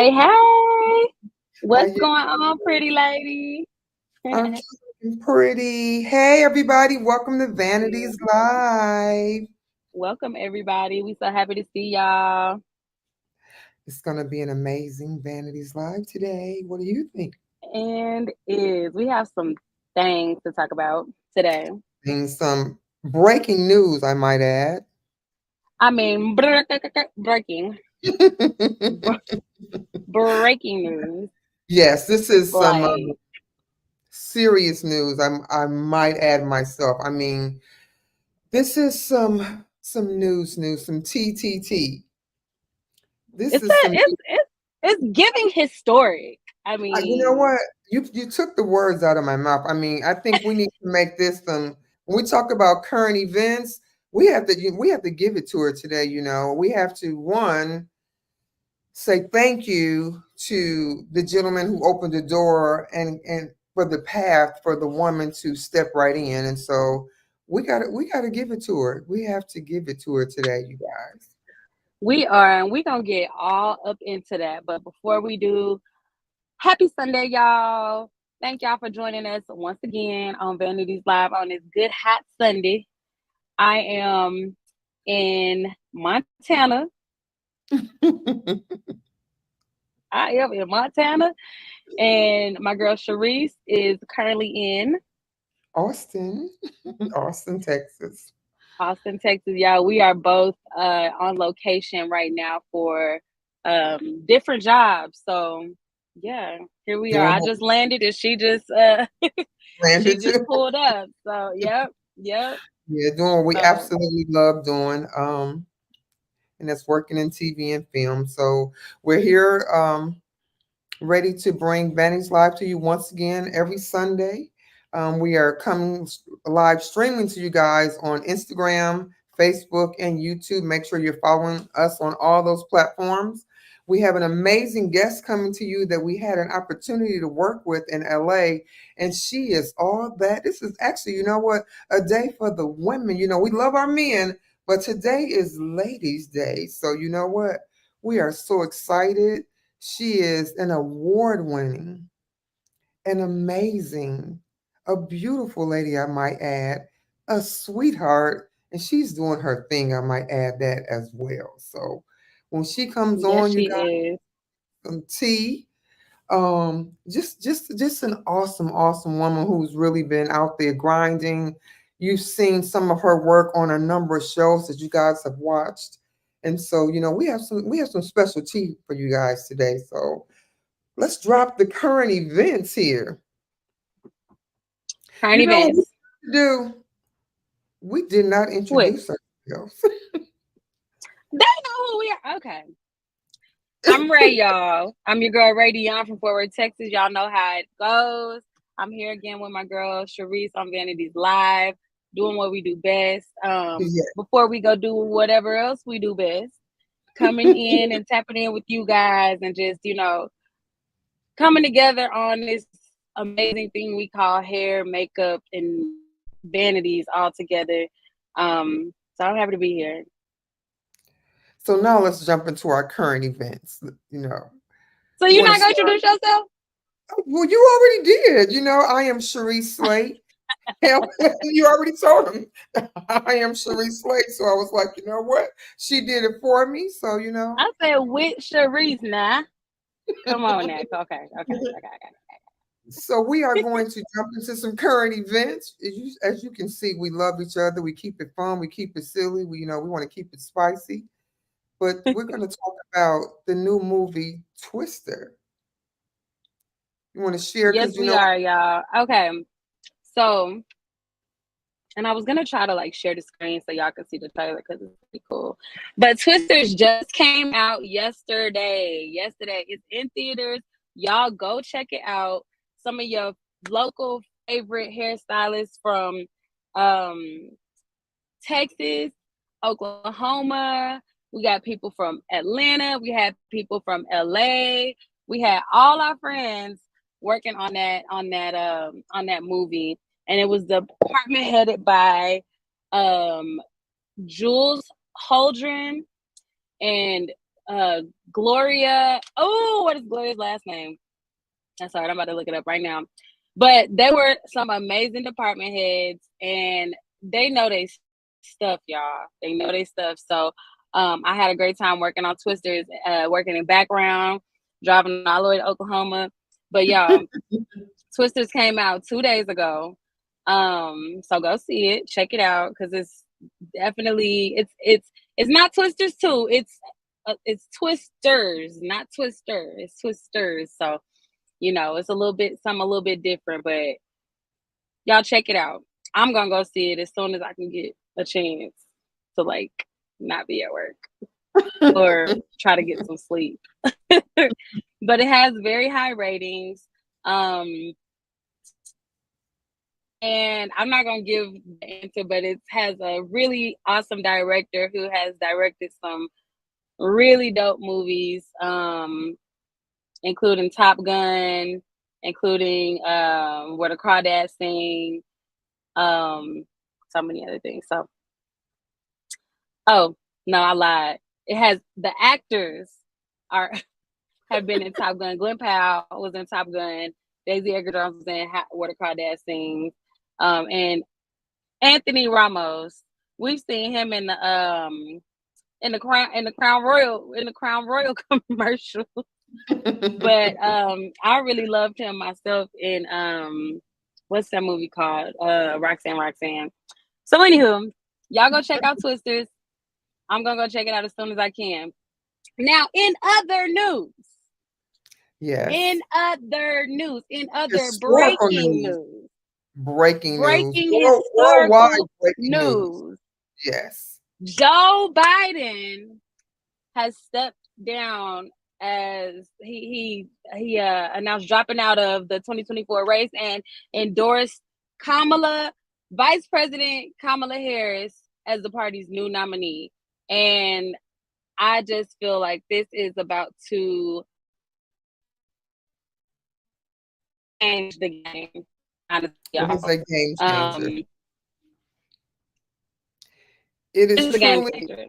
Hey, hey, How what's you? going on, pretty lady? I'm doing pretty. Hey, everybody. Welcome to Vanities Yeah. Live. Welcome, everybody. We so happy to see y'all. It's going to be an amazing Vanities Live today. What do you think? And is we have some things to talk about today. And some breaking news, I might add. I mean, breaking, breaking news. Yes, this is some Like, serious news. I might add myself. I mean, this is some news, some TTT. This it's is a, some. it's giving historic. I You know mean, what? You took the words out of my mouth. I mean, I think we need to make this some. When we talk about current events, we have to give it to her today. We have to one say thank you to the gentleman who opened the door and for the path for the woman to step right in. And so we gotta give it to her. We have to give it to her today, you guys. we are, and we gonna get all up into that. But before we do, happy Sunday, y'all. Thank y'all for joining us once again on Vanities Live on this good hot Sunday. I am in Montana. I am in Montana, and my girl Sharice is currently in Austin, Austin, Texas. Austin, Texas. Y'all, we are both on location right now for different jobs. So yeah, here we are. Doing I what just landed, and she just we she landed just to. pulled up. So yep, yep. Yeah, doing what we So absolutely love doing. And that's working in TV and film. So we're here ready to bring Vanny's Live to you once again every Sunday. We are coming live streaming to you guys on Instagram, Facebook, and YouTube. Make sure you're following us on all those platforms. We have an amazing guest coming to you that we had an opportunity to work with in LA, and she is all that. This is actually, you know what, a day for the women. We love our men, but today is Ladies' Day. So, you know what? We are so excited. She is an award winning, an amazing, a beautiful lady, I might add, a sweetheart, and she's doing her thing, I might add that as well. So when she comes yes, on, you she got is. some tea. Just an awesome woman who's really been out there grinding. You've seen some of her work on a number of shows that you guys have watched. And so, we have some special tea for you guys today. So let's drop the current events here. Current You know what we events. do? We did not What? introduce ourselves. They know who we are. Okay. I'm Ray, y'all. I'm your girl Ray Dion from Fort Worth, Texas. Y'all know how it goes. I'm here again with my girl Sharice on Vanities Live, doing what we do best. Before we go do whatever else we do best, coming in and tapping in with you guys and just, coming together on this amazing thing we call hair, makeup, and vanities all together. So I'm happy to be here. So now let's jump into our current events. So You you're want to not gonna start? introduce yourself? Well, you already did. I am Sharice Slate. Hell, you already told him. I am Sharice Slate. So I was like, you know what? She did it for me. So, I said with Sharice now. Come on now. Okay. So we are going to jump into some current events. As you can see, we love each other. We keep it fun. We keep it silly. We want to keep it spicy. But we're going to talk about the new movie Twister. You want to share? Yes, Because we are, y'all. Okay. So, and I was gonna try to like share the screen so y'all can see the trailer because it's pretty cool. But Twisters just came out yesterday. Yesterday, it's in theaters. Y'all go check it out. Some of your local favorite hairstylists from um Texas, Oklahoma. We got people from Atlanta. We had people from LA. We had all our friends working on that movie, and it was the department headed by um, Jules Holdren and Gloria. Oh, what is Gloria's last name? That's all right. I'm about to look it up right now. But they were some amazing department heads, and they know they stuff, y'all. They know they stuff. So I had a great time working on Twisters, working in background, driving all the way to Oklahoma. But y'all, Twisters came out 2 days ago. So go see it, check it out, because it's definitely it's not Twisters too. It's Twisters, not Twister. It's Twisters. So it's a little bit something a little bit different, but y'all check it out. I'm gonna go see it as soon as I can get a chance to like not be at work or try to get some sleep. But it has very high ratings. Um and I'm not gonna give the answer, but it has a really awesome director who has directed some really dope movies, including Top Gun, including Where the Crawdads Sing, so many other things. So, oh no, I lied. It has the actors are have been in Top Gun. Glenn Powell was in Top Gun. Daisy Edgar Jones was in Where the Crawdads Sing, and Anthony Ramos. We've seen him in the Crown Royal commercial. But I really loved him myself in what's that movie called? Roxanne. So anywho, y'all go check out Twisters. I'm gonna go check it out as soon as I can. Now, in other news, Yes. in other Historical breaking news. news, Breaking news. breaking Worldwide historical breaking news. news. Yes. Joe Biden has stepped down as he announced dropping out of the 2024 race and endorsed Vice President Kamala Harris as the party's new nominee. And I just feel like this is about to change the game, honestly, It is y'all. a game changer. Um, It this is is a game truly, changer.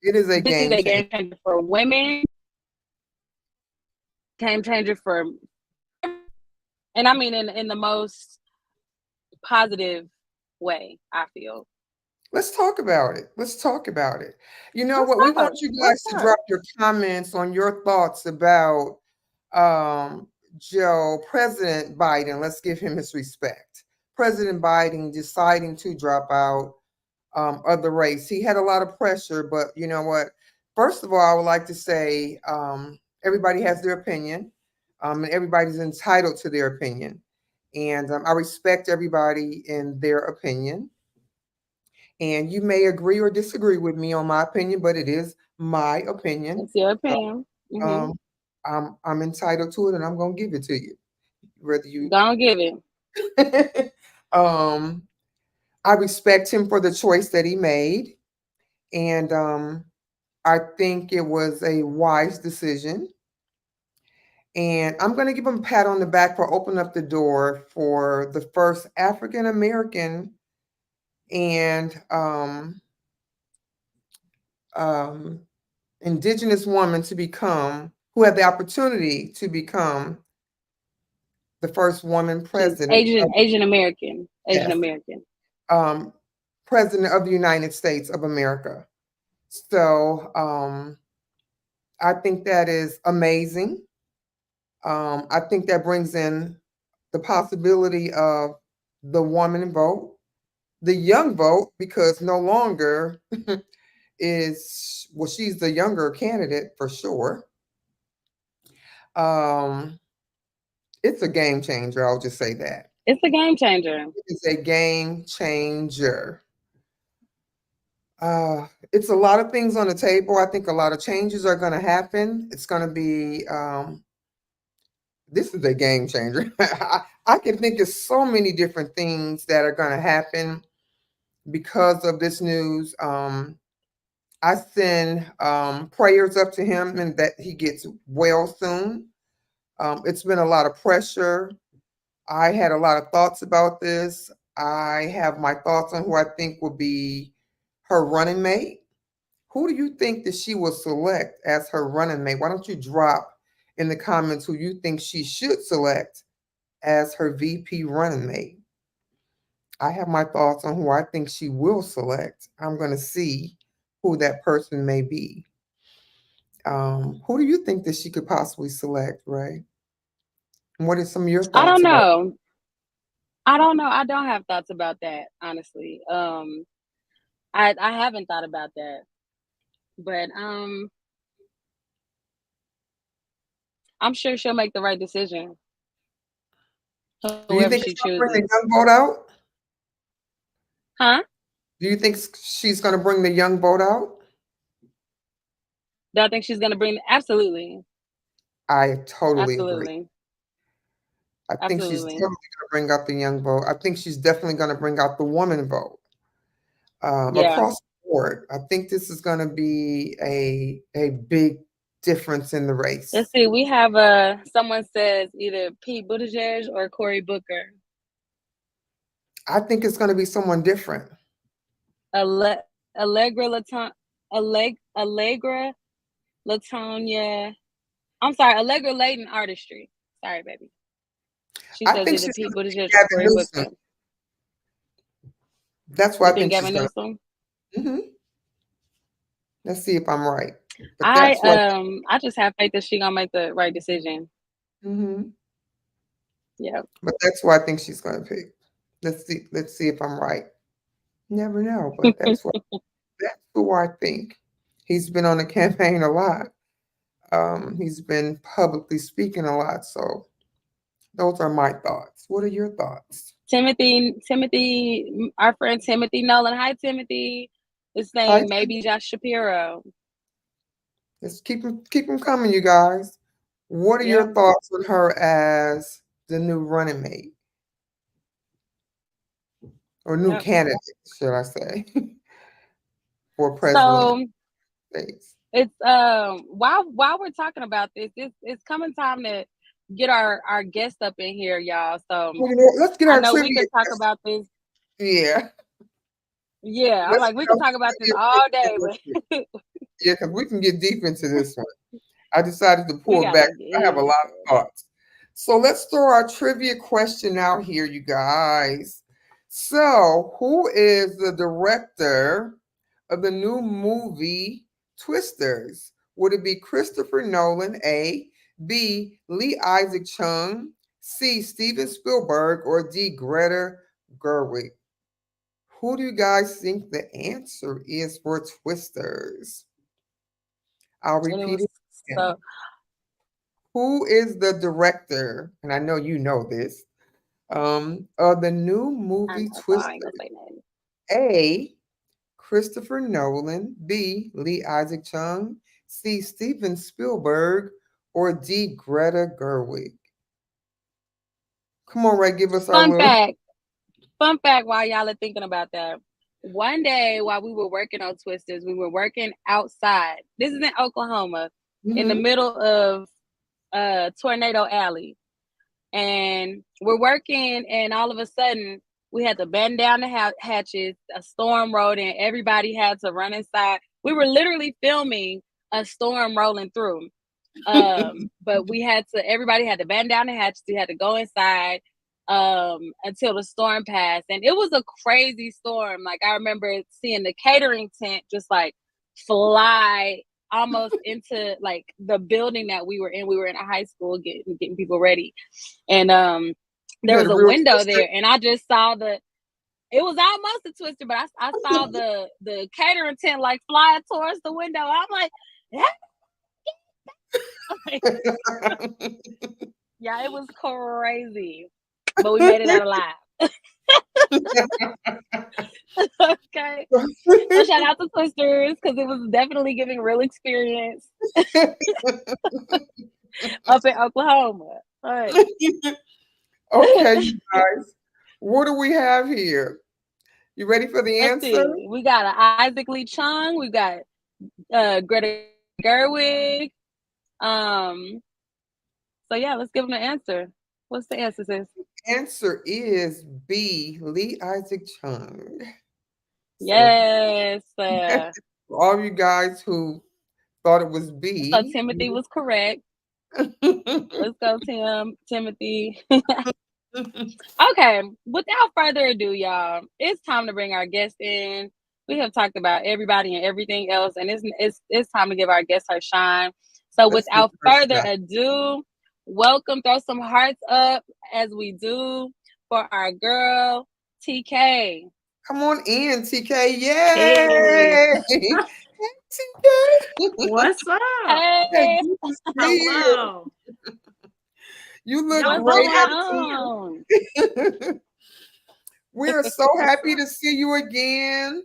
it is a This is game a changer. game changer for women, game changer for, and I mean in the most positive way, I feel. Let's talk about it. Let's talk about it. You know Let's what? We want talk. you Let's guys to talk. drop your comments on your thoughts about Joe, President Biden. Let's give him his respect. President Biden deciding to drop out of the race. He had a lot of pressure, but you know what? First of all, I would like to say everybody has their opinion, and everybody's entitled to their opinion. And I respect everybody in their opinion. And you may agree or disagree with me on my opinion, but it is my opinion. It's your So, opinion. um, I'm entitled to it, and I'm gonna give it to you, whether you. Don't give it. um, I respect him for the choice that he made, and I think it was a wise decision. And I'm going to give him a pat on the back for opening up the door for the first African American and um, indigenous woman to become, who had the opportunity to become the first woman She's president Asian of, Asian American. Asian yes, American. um, president of the United States of America. So I think that is amazing. I think that brings in the possibility of the woman vote, the young vote, because no longer she's the younger candidate for sure. Um, it's a game changer. I'll just say that. It's a game changer. It's a game changer. It's a lot of things on the table. I think a lot of changes are going to happen. It's going to be, this is a game changer. I can think of so many different things that are going to happen because of this news. I send prayers up to him and that he gets well soon. It's been a lot of pressure. I had a lot of thoughts about this. I have my thoughts on who I think will be her running mate. Who do you think that she will select as her running mate? Why don't you drop in the comments who you think she should select as her VP running mate? I have my thoughts on who I think she will select. I'm going to see who that person may be. Who do you think that she could possibly select, Ray? And what are some of your I thoughts don't about? know. I don't know. I don't have thoughts about that, honestly. I haven't thought about that. But I'm sure she'll make the right decision, Do you whoever think she it's going to bring the chooses. young boat out? Huh? Do you think she's going to bring the young boat out? Do I think she's gonna bring absolutely. I totally agree. Absolutely. I think she's Absolutely. definitely going to bring out the young boat. I think she's definitely going to bring out the woman vote Yeah. across the board. I think this is going to be a big difference in the race. Let's see. We have someone says either Pete Buttigieg or Cory Booker. I think it's going to be someone different. Allegra Allegra Latonia. I'm sorry, Allegra Layton Artistry. Sorry, baby. She I says think either she's Pete going to be Buttigieg or Gavin Cory Newsom. Booker. That's You what I think think she's Gavin going Newsom? to. Let's see if I'm right. But I that's what. I just have faith that she gonna make the right decision. Hmm. Yeah. But that's what I think she's going to pick. Let's see. Let's see if I'm right. Never know, but that's who I think. He's been on the campaign a lot. He's been publicly speaking a lot. So those are my thoughts. What are your thoughts? Timothy, our friend Timothy Nolan. Hi, Timothy. Is Hi, saying maybe Josh Shapiro. let's keep them coming, you guys. What are Yeah. your thoughts on her as the new running mate or new Yep. candidate, should I say, for president So states? it's while we're talking about this, it's coming time to get our guest up in here, y'all. So Well, you know, let's get I our know we trivia could talk question. about this. Yeah, Yeah, I'm let's like we get could our talk about this trivia all question day, real quick. but Yeah, because we can get deep into this one. I decided to we pull gotta back. get I have a lot of into thoughts. So let's throw our trivia question out here, you guys. So, who is the director of the new movie Twisters? Would it be Christopher Nolan, A, B, Lee Isaac Chung, C, Steven Spielberg, or D, Greta Gerwig? Who do you guys think the answer is for Twisters? I'll and it repeat was it so again. Who is the director? And I know you know this. Of the new I movie know, so I ain't gonna Twister. say nothing. A. Christopher Nolan. B. Lee Isaac Chung. C. Steven Spielberg. Or D. Greta Gerwig. Come on, Ray, give us our Fun little. fact. Fun fact while y'all are thinking about that. One day while we were working on Twisters, we were working outside. This is in Oklahoma, in the Hmm. middle of Tornado Alley. And we're working, and all of a sudden, we had to bend down the hatches. A storm rolled in. Everybody had to run inside. We were literally filming a storm rolling through. But everybody had to bend down the hatches. We had to go inside until the storm passed. And it was a crazy storm. Like I remember seeing the catering tent just like fly almost into like the building that we were in. We were in a high school getting people ready. And You there had was a a real window twister. there, and I just saw it was almost a twister, but I saw the catering tent like flying towards the window. I'm like, yeah, it was crazy, but we made it out alive. Okay, so shout out to Twisters because it was definitely giving real experience up in Oklahoma. All right. Okay, you guys. What do we have here? You ready for the Let's answer? see. We got Isaac Lee Chung. We got Greta Gerwig. Um, so yeah, let's give them the answer. What's the answer, sis? Answer is B. Lee Isaac Chung. So Yes. For all you guys who thought it was So B. Timothy was correct. Let's go, Timothy. Okay, without further ado, y'all, it's time to bring our guest in. We have talked about everybody and everything else, and it's time to give our guest her shine. So, Let's get without her further shot. ado, welcome. Throw some hearts up as we do for our girl TK. Come on in, TK. Hey, Yay! Hey, TK. what's up? Hey, Hey, good to see you. Hello. You look Y'all what's both great going as happy to see you. on? We are so What's happy up? to see you again.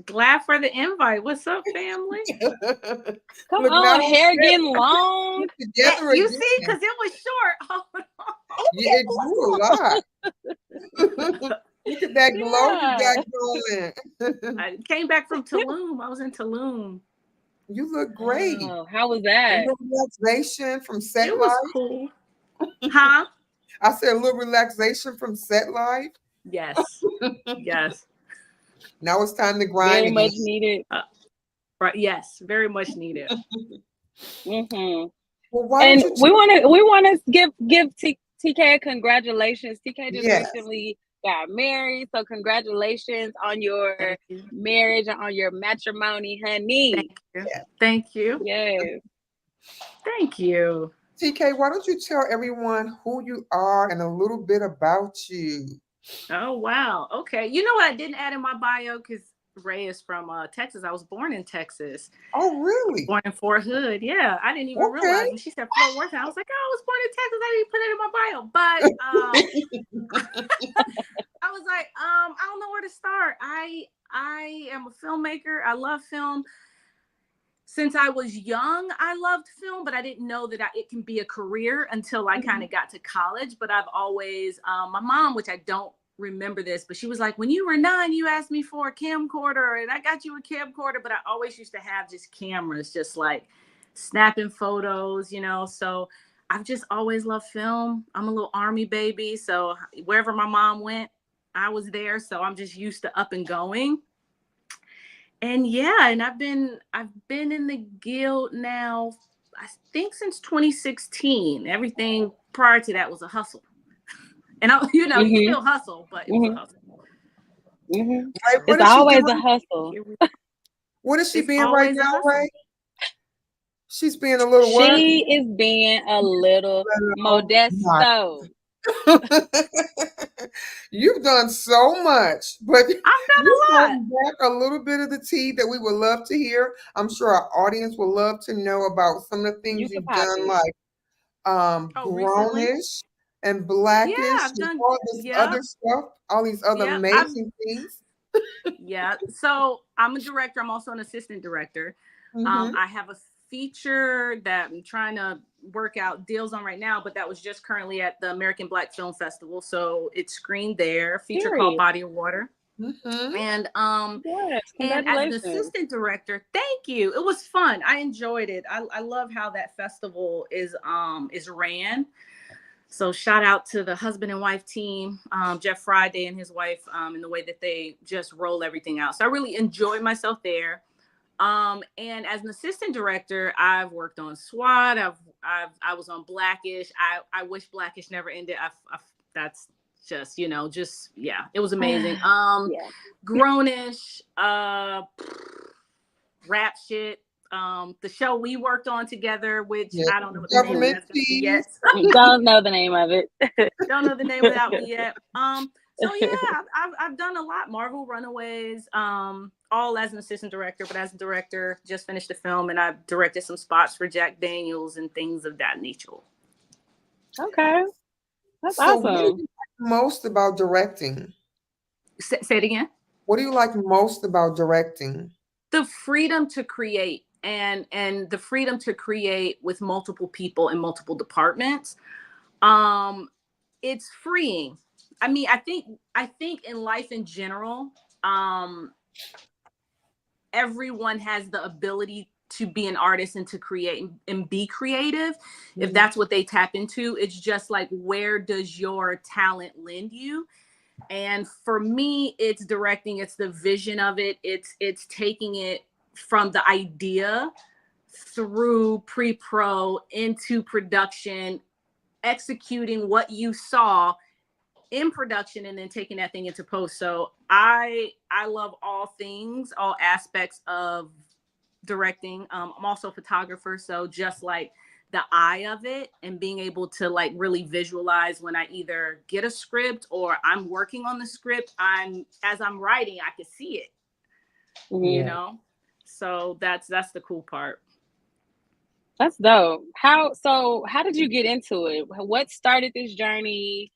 Glad for the invite. What's up, family? Come Look, not on, only hair that, getting long. together You see, again. because it was short. Hold Yeah, it grew a lot. Look at that glow you Yeah. got going. on. I came back from Tulum. I was in Tulum. You look great. Oh, how was A that? little relaxation from set It was life. cool. Huh? I said a little relaxation from set life. Yes. Yes. Now it's time to grind Very again. much needed. Right. Yes. Very much needed. Hmm. Well, why don't And you we want to give TK congratulations. TK just Yes. recently got married, so congratulations on your Thank you. marriage and on your matrimony, honey. Thank you. Thank you. Yes. Thank you. TK, why don't you tell everyone who you are and a little bit about you? Oh wow. Okay. You know what I didn't add in my bio because Ray is from Texas. I was born in Texas. Oh, really? Born in Fort Hood. Yeah. I didn't even Okay. realize when she said Fort Worth. I was like, oh, I was born in Texas. I didn't put it in my bio. But I was like, I don't know where to start. I am a filmmaker. I love film. Since I was young, I loved film, but I didn't know that it can be a career until I kind of got to college. But I've always, my mom, which I don't remember this, but she was like, when you were 9, you asked me for a camcorder and I got you a camcorder, but I always used to have just cameras, just like snapping photos, you know? So I've just always loved film. I'm a little Army baby. So wherever my mom went, I was there. So I'm just used to up and going. And yeah, and I've been in the guild now, I think since 2016. Everything prior to that was a hustle. And you Hmm. still hustle, but it was a Hmm. hustle. Hmm. Right. What It's is she always a doing? hustle. What is she It's being right always a now, hustle. Ray? She's being a little what? She is being a little Oh my. modesto. You've done so much, but I've done you a lot. hold back a little bit of the tea that we would love to hear. I'm sure our audience would love to know about some of the You things could you've pop done, it. like Oh, recently? Grownish and Yeah, Blackish I've and done. all this other Yep. stuff, all these other Yep. I've amazing things. Yeah. So I'm a director. I'm also an assistant director. Mm-hmm. I have a feature that I'm trying to work out deals on right now, but that was just currently at the American Black Film Festival. So it's screened there. A feature called Period. Body of Water. Mm-hmm. Yes. And as an Congratulations. assistant director, thank you. It was fun. I enjoyed it. I love how that festival is ran. So shout out to the husband and wife team, Jeff Friday and his wife, and the way that they just roll everything out. So I really enjoyed myself there. And as an assistant director, I've worked on SWAT. I was on Blackish. I wish Blackish never ended. That's just yeah, it was amazing. Yeah. Grownish, rap shit. The show we worked on together, which Yeah. I don't know what the name of Government that's gonna be cheese. yet. Don't know the name of it. Don't know the name of that one yet. So yeah, I've done a lot. Marvel Runaways, all as an assistant director, but as a director, just finished the film and I've directed some spots for Jack Daniels and things of that nature. Okay. That's So, what do awesome. you like most about directing? Say it again. What do you like most about directing? The freedom to create and the freedom to create with multiple people in multiple departments. It's freeing. I mean, I think in life in general, everyone has the ability to be an artist and to create and be creative if that's what they tap into. It's just like, where does your talent lend you? And for me, it's directing. It's the vision of it. It's taking it from the idea through pre-pro into production, executing what you saw in production, and then taking that thing into post. So I love all things, all aspects of directing. I'm also a photographer, so just like the eye of it and being able to like really visualize when I either get a script or I'm working on the script, as I'm writing, I can see it. You know, so that's the cool part. That's dope. How did you get into it? What started this journey?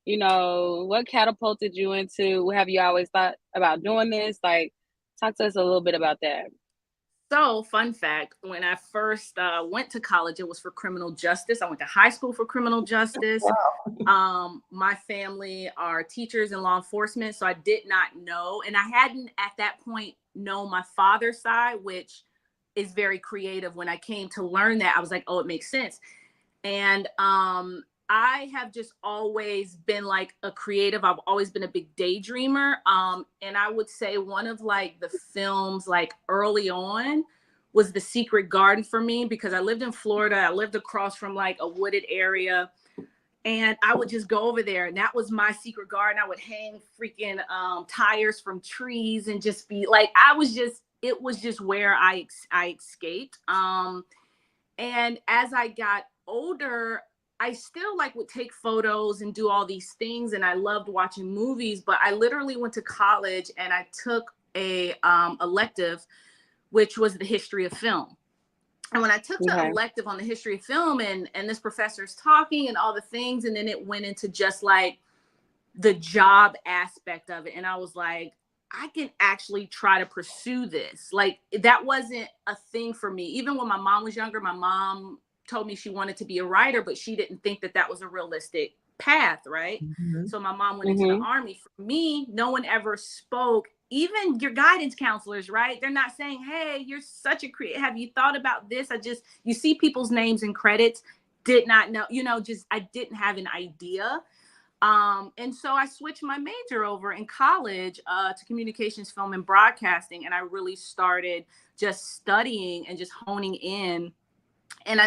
You know, what catapulted you into? Have you always thought about doing this? Like, talk to us a little bit about that. So, fun fact, when I first went to college, it was for criminal justice. I went to high school for criminal justice. My family are teachers in law enforcement, so I did not know. And I hadn't at that point known my father's side, which is very creative. When I came to learn that, I was like, oh, it makes sense. And I have just always been like a creative. I've always been a big daydreamer. And I would say one of like the films like early on was The Secret Garden for me, because I lived in Florida. I lived across from like a wooded area. And I would just go over there, and that was my secret garden. I would hang freaking tires from trees and just be like, it was just where I escaped. And as I got older, I still like would take photos and do all these things, and I loved watching movies. But I literally went to college and I took a elective, which was the history of film. And when I took the elective on the history of film, and this professor's talking and all the things, and then it went into just like the job aspect of it, and I was like, I can actually try to pursue this. Like, that wasn't a thing for me. Even when my mom was younger, my mom told me she wanted to be a writer, but she didn't think that that was a realistic path, right? So my mom went into the Army. For me, no one ever spoke. Even your guidance counselors, right? They're not saying, hey, you're such a creative. Have you thought about this? You see people's names and credits, did not know, I didn't have an idea. And so I switched my major over in college to communications, film, and broadcasting. And I really started just studying and just honing in. And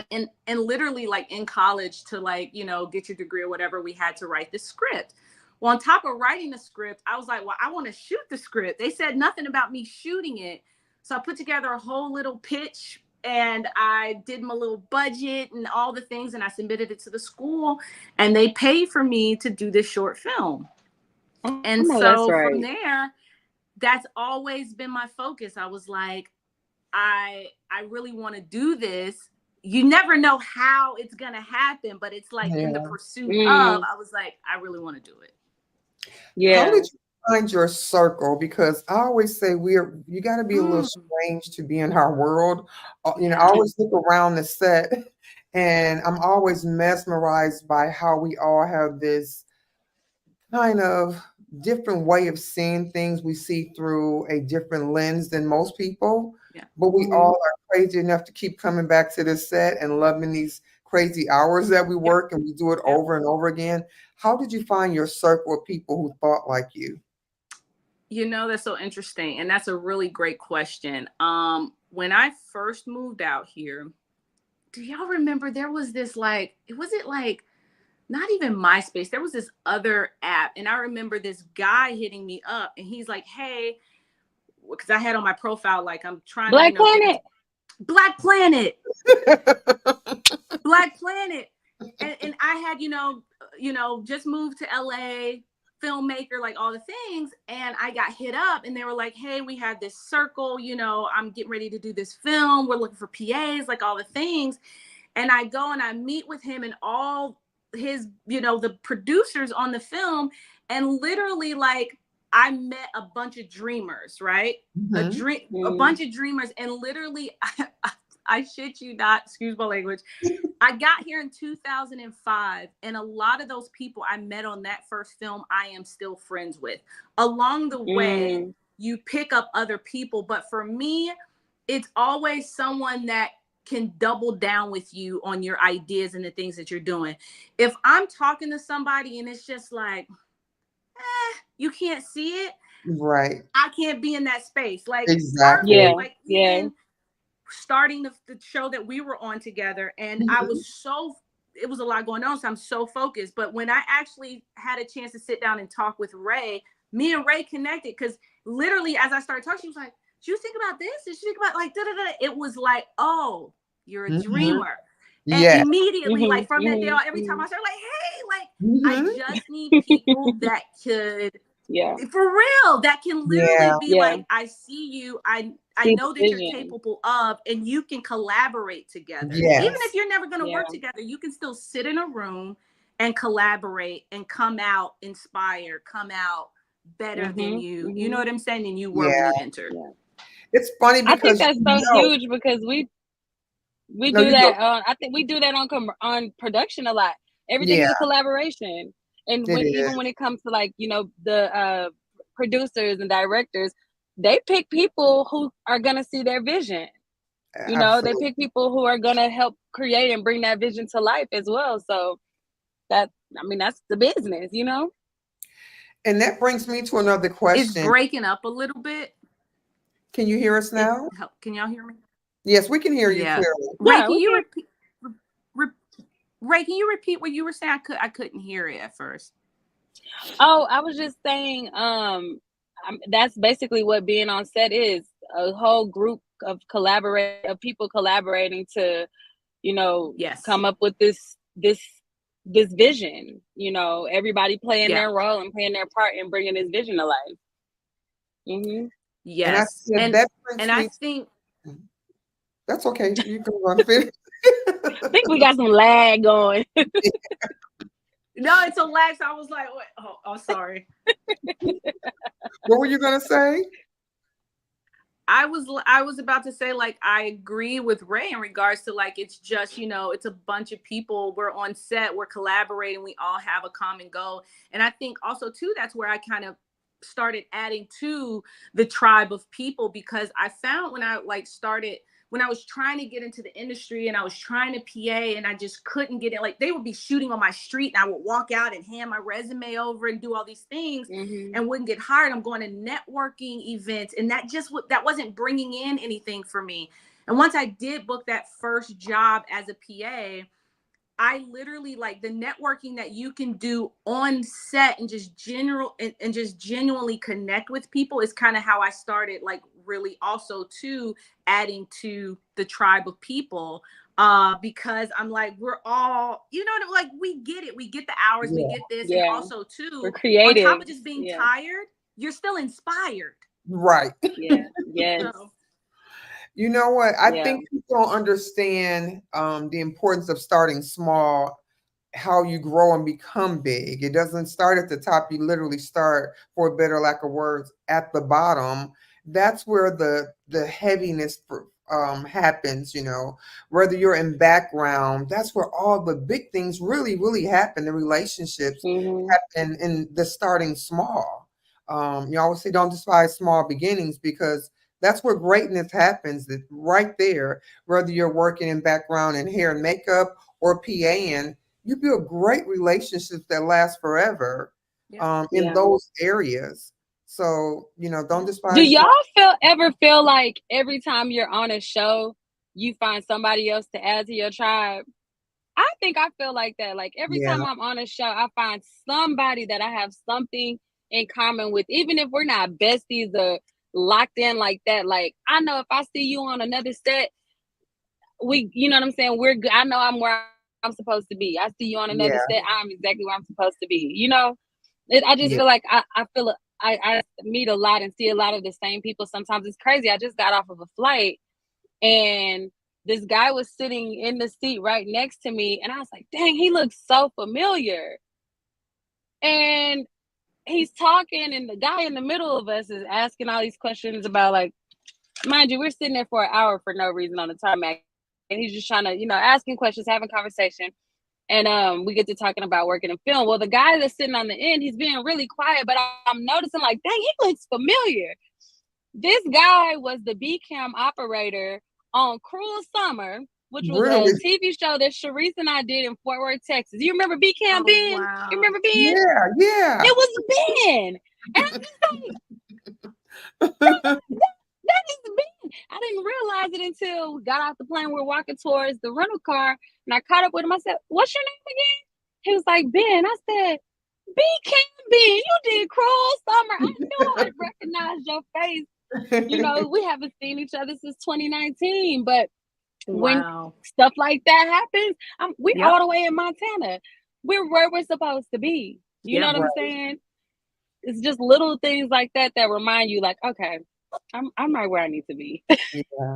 literally like in college to like, get your degree or whatever, we had to write the script. Well, on top of writing the script, I was like, well, I want to shoot the script. They said nothing about me shooting it. So I put together a whole little pitch, and I did my little budget and all the things, and I submitted it to the school, and they paid for me to do this short film. And so from there, that's always been my focus. I was like, I really want to do this. You never know how it's going to happen, but it's like in the pursuit of, I was like, I really want to do it. How did you find your circle? Because I always say you got to be a little strange to be in our world. I always look around the set, and I'm always mesmerized by how we all have this kind of different way of seeing things. We see through a different lens than most people, but we all are crazy enough to keep coming back to this set and loving these crazy hours that we work, and we do it over and over again. How did you find your circle of people who thought like you? That's so interesting. And that's a really great question. When I first moved out here, do y'all remember there was this not even MySpace. There was this other app. And I remember this guy hitting me up, and he's like, hey, because I had on my profile, like, I'm trying Black to, Planet. Black Planet. Black Planet. And I had, just moved to LA, filmmaker, like all the things. And I got hit up, and they were like, hey, we have this circle, I'm getting ready to do this film. We're looking for PAs, like all the things. And I go and I meet with him and all his, the producers on the film. And literally, like, I met a bunch of dreamers, right? A bunch of dreamers. And literally, I shit you not, excuse my language. I got here in 2005, and a lot of those people I met on that first film, I am still friends with. Along the way, you pick up other people. But for me, it's always someone that can double down with you on your ideas and the things that you're doing. If I'm talking to somebody and it's just like, you can't see it, Right. I can't be in that space. Like Exactly. like Yeah. even starting the show that we were on together, and I Mhm. was so, it was a lot going on, so I'm so focused. But when I actually had a chance to sit down and talk with Ray, me and Ray connected, because literally as I started talking, she was like, "Did you think about this? Did you think about like da da da?" It was like, "Oh, you're a Mhm. dreamer." And Yeah. immediately, like from that day on, every time Mhm. I started, like, "Hey, like I Mhm. just need people that could, Yeah. for real, that can literally Yeah. be Yeah. like, I see you, I See the know that you're vision. capable of, and you can collaborate together. Even if Yes. you're never going to Yeah. work together, you can still sit in a room and collaborate and come out inspired, come out better than Mhm. you. You know Mhm. what I'm saying? And you were when Yeah. you entered. Yeah. It's funny I think because that's so huge because we no, do you go. that. I think we do that on production a lot. Everything is Yeah, a collaboration, and it when is. even when it comes to like the producers and directors, they pick people who are gonna see their vision. They Absolutely. pick people who are gonna help create and bring that vision to life as well. So that I mean that's the business. And that brings me to another It's question. breaking up a little bit. Can you hear us It now? can y'all hear me? Yes, we can hear you Yeah. clearly. Ray, Yeah, can we you can. repeat? Re, Ray, can you repeat what you were saying? I couldn't hear it at first. Oh, I was just saying, that's basically what being on set is, a whole group of people collaborating to, Yes. come up with this vision. Everybody playing Yeah. their role and playing their part in bringing this vision to life. Hmm. And I Yes. said that brings And I me think that's okay. You can run finish. I think we got some lag going. no, it's a lag. So I was like, wait, oh, sorry. What were you gonna say? I was about to say, like, I agree with Ray in regards to, like, it's just, it's a bunch of people. We're on set, we're collaborating, we all have a common goal. And I think also too, that's where I kind of started adding to the tribe of people, because I found when I like started, when I was trying to get into the industry and I was trying to PA and I just couldn't get it, like they would be shooting on my street and I would walk out and hand my resume over and do all these things Hmm. and wouldn't get hired. I'm going to networking events, and that wasn't bringing in anything for me. And once I did book that first job as a PA, I literally, like, the networking that you can do on set and just and just genuinely connect with people is kind of how I started, like, really also to adding to the tribe of people, because I'm like, we're all, like, we get it, we get the hours, we Yeah. get this. And Yeah, also we're too, on top creative. of just being Yeah, tired, you're still inspired. Right. yeah, yes, So You know what? I yeah. think people don't understand the importance of starting small, how you grow and become big. It doesn't start at the top. You literally start, for a better lack of words, at the bottom. That's where the heaviness happens. Whether you're in background, that's where all the big things really, really happen. The relationships Hmm. happen in the starting small. You always say, don't despise small beginnings, because that's where greatness happens. Right there, whether you're working in background in hair and makeup or PAing, you build great relationships that last forever yeah, in Yeah. those areas. So, don't yeah, Do despise y'all small. ever feel like every time you're on a show, you find somebody else to add to your tribe? I think I feel like that. Like every Yeah, time I'm on a show, I find somebody that I have something in common with, even if we're not besties or locked in like that. Like I know if I see you on another set, you know what I'm saying? We're good. I know I'm where I'm supposed to be. I see you on another yeah, set, I'm exactly where I'm supposed to be. I just yeah, feel like I feel I meet a lot and see a lot of the same people. Sometimes it's crazy. I just got off of a flight and this guy was sitting in the seat right next to me, and I was like, "Dang, he looks so familiar." And he's talking, and the guy in the middle of us is asking all these questions about, like, mind you, we're sitting there for an hour for no reason on the tarmac, and he's just trying to, asking questions, having conversation. And we get to talking about working in film. Well, the guy that's sitting on the end, he's being really quiet, but I'm noticing, like, dang, he looks familiar. This guy was the B cam operator on Cruel Summer, which was a really, TV show that Sharice and I did in Fort Worth, Texas. You remember B cam oh Ben? You wow, remember Ben? yeah, yeah. It was Ben. And I'm just like, That is me. I didn't realize it until we got off the plane. We were walking towards the rental car, and I caught up with him. I said, "What's your name again?" He was like, "Ben." I said, "B Cam Ben, you did Cruel Summer. I knew I'd recognize your face." You know, we haven't seen each other since 2019, but when Wow. stuff like that happens, we Yep. all the way in Montana. We're where we're supposed to be. You know Yep. what I'm saying? It's just little things like that that remind you, like, okay, I'm right where I need to be. Yeah.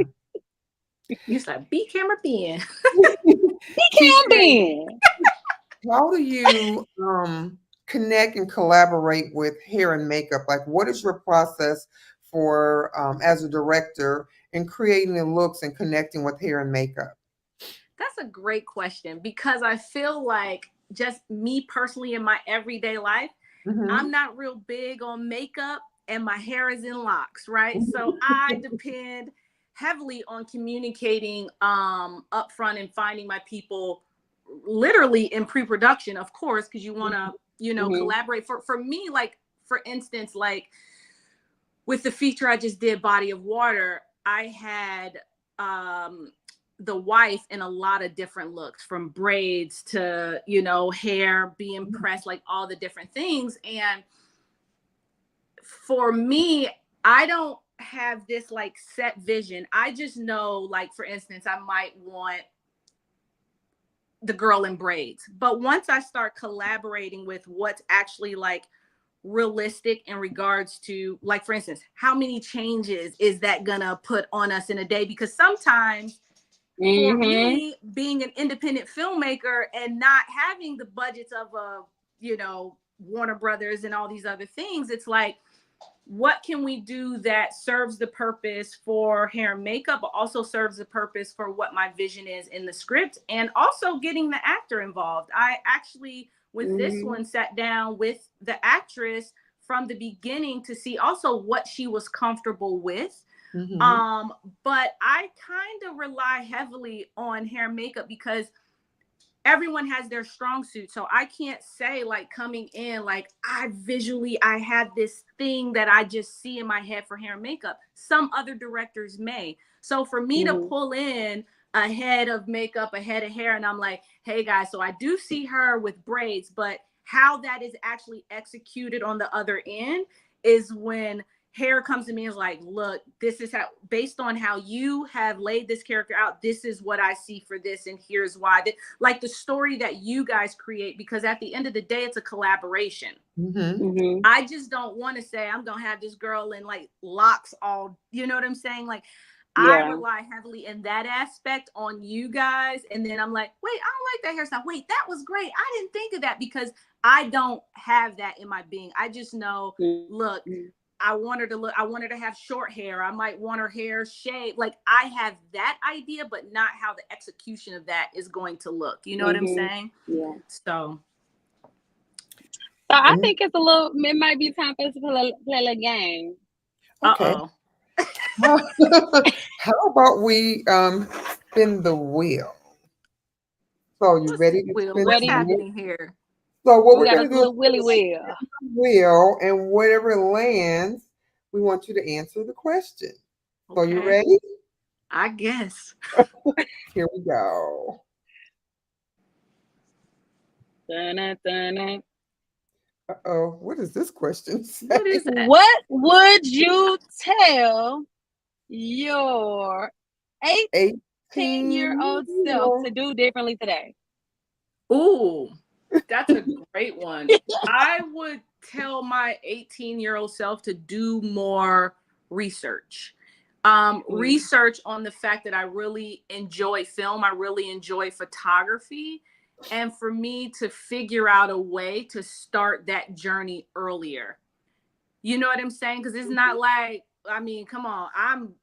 You said B camera Ben. He can TK, be. how do you connect and collaborate with hair and makeup? Like, what is your process for as a director in creating the looks and connecting with hair and makeup? That's a great question because I feel like just me personally in my everyday life, Mm-hmm. I'm not real big on makeup and my hair is in locks, right? So I depend heavily on communicating upfront and finding my people literally in pre-production, of course, because you want to, Mm-hmm. collaborate. For me, like for instance, like with the feature I just did, Body of Water, I had the wife in a lot of different looks, from braids to, hair being pressed, like all the different things. And for me, I don't have this like set vision. I just know, like, for instance, I might want the girl in braids. But once I start collaborating with what's actually like realistic in regards to, like, for instance, how many changes is that gonna put on us in a day? Because sometimes for Mm-hmm. me, being an independent filmmaker and not having the budgets of Warner Brothers and all these other things, it's like, what can we do that serves the purpose for hair and makeup, but also serves the purpose for what my vision is in the script, and also getting the actor involved. I actually, with this Mm-hmm. one, sat down with the actress from the beginning to see also what she was comfortable with. Mm-hmm. Um, but I kind of rely heavily on hair and makeup because everyone has their strong suit. So I can't say, like, coming in, like, I have this thing that I just see in my head for hair and makeup. Some other directors may. So for me to Mm-hmm. pull in a head of makeup, a head of hair, and I'm like, hey guys, so I do see her with braids, but how that is actually executed on the other end is when hair comes to me and is like, look, this is how, based on how you have laid this character out, this is what I see for this, and here's why. Like the story that you guys create, because at the end of the day, it's a collaboration. Mm-hmm. Mm-hmm. I just don't want to say I'm gonna have this girl in like locks all, you know what I'm saying? Like, I Yeah. rely heavily in that aspect on you guys, and then I'm like, wait, I don't like that hairstyle. Wait, that was great. I didn't think of that, because I don't have that in my being. I just know, look, Mm-hmm. I want her to look, I want her to have short hair. I might want her hair shaved. Like, I have that idea, but not how the execution of that is going to look. You know what I'm Mm-hmm. saying? Yeah. So, So I And think it's a little. It might be time for us to play a game. okay. uh-oh. How about we spin the wheel? So you What's ready to Will? spin What's the Ready? wheel? happening here? So what We we're got gonna a do is little willy spin wheel. the wheel, and whatever lands, we want you to answer the question. So you Okay. ready? I guess. Here we go. Dun, dun, dun. Uh-oh, what does this question What say? is that? What would you tell your 18 18-year-old self to year do differently today? Ooh, that's a great one. I would tell my 18-year-old self to do more research. Research on the fact that I really enjoy film, I really enjoy photography, and for me to figure out a way to start that journey earlier. You know what I'm saying? Because it's not like, I mean, come on, I'm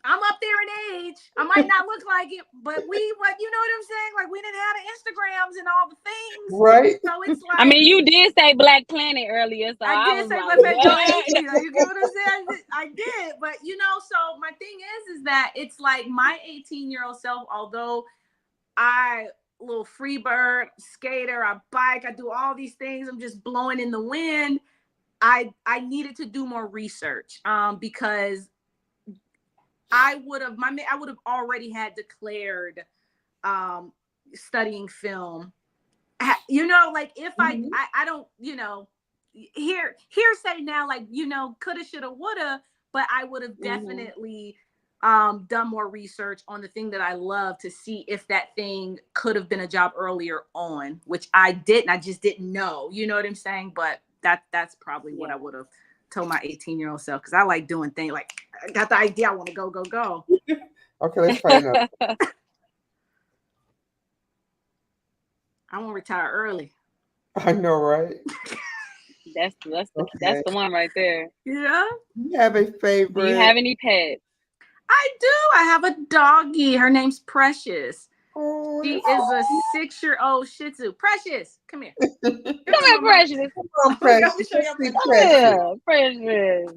up there in age. I might not look like it, but what, you know what I'm saying? Like, we didn't have the Instagrams and all the things. right? So it's I like, mean, you did say Black Planet earlier, so I I did was say like, Black Panther Joint. what? You get what I'm saying? I did. But, so my thing is that it's like my 18-year-old self, although I, little free bird, skater, I bike, I do all these things, I'm just blowing in the wind. I needed to do more research because I would have already had declared studying film. You know, like if Mhm. I don't, you know, hearsay now, like, you know, coulda, shoulda, woulda, but I would have Mm-hmm. definitely done more research on the thing that I love to see if that thing could have been a job earlier on, which I didn't. I just didn't know. You know what I'm saying? But that's probably what Yeah. I would have told my 18-year-old self, because I like doing things like I got the idea, I want to go. Okay, let's try another. I want to retire early. I know, right? That's Okay. the one right there. Yeah. You have a Do you favorite? have any pets? I do. I have a doggie. Her name's Precious. Oh, She that's is a 6-year-old Shih Tzu. Precious, come here. so Here, Come come here, on, mom. Precious. fun, Let me Precious. show Let's y'all see, Precious. Come Precious. here,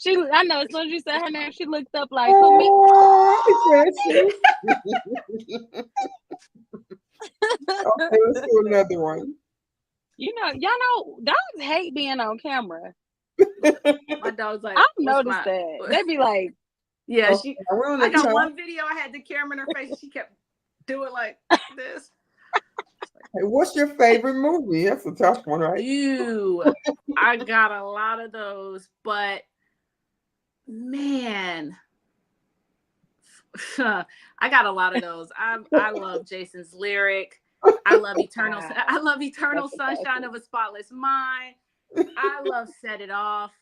Precious. I know as soon as you said her name, she looked up like, who, me? Oh, Precious. Okay, let's do another one. You know, y'all know dogs hate being on camera. My dog's like, I've what's noticed my? that. They be like, Yeah, Okay, we're on I the got top. one video. I had the camera in her face, and she kept doing like this. Hey, what's your favorite movie? That's a tough one, right? I got a lot of those, but man, I got a lot of those. I love Jason's Lyric. I love Eternal. wow, I love Eternal that's a Sunshine classic. of a Spotless Mind. I love Set It Off.